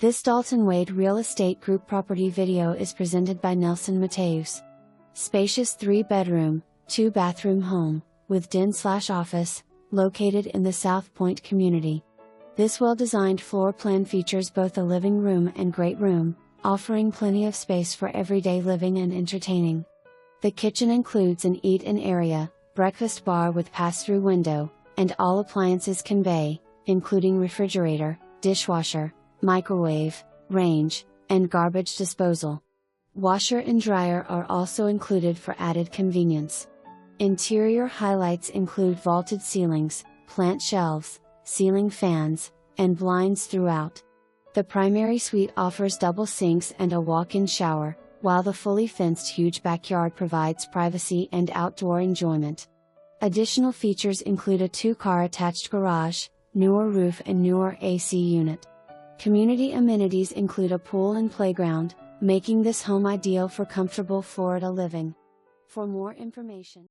This Dalton Wade Real Estate Group property video is presented by Nelson Mateus. Spacious 3-bedroom, 2-bathroom home, with den/office, located in the South Pointe community. This well-designed floor plan features both a living room and great room, offering plenty of space for everyday living and entertaining. The kitchen includes an eat-in area, breakfast bar with pass-through window, and all appliances convey, including refrigerator, dishwasher, microwave, range, and garbage disposal. Washer and dryer are also included for added convenience. Interior highlights include vaulted ceilings, plant shelves, ceiling fans, and blinds throughout. The primary suite offers double sinks and a walk-in shower, while the fully fenced huge backyard provides privacy and outdoor enjoyment. Additional features include a 2-car attached garage, newer roof and newer AC unit. Community amenities include a pool and playground, making this home ideal for comfortable Florida living. For more information,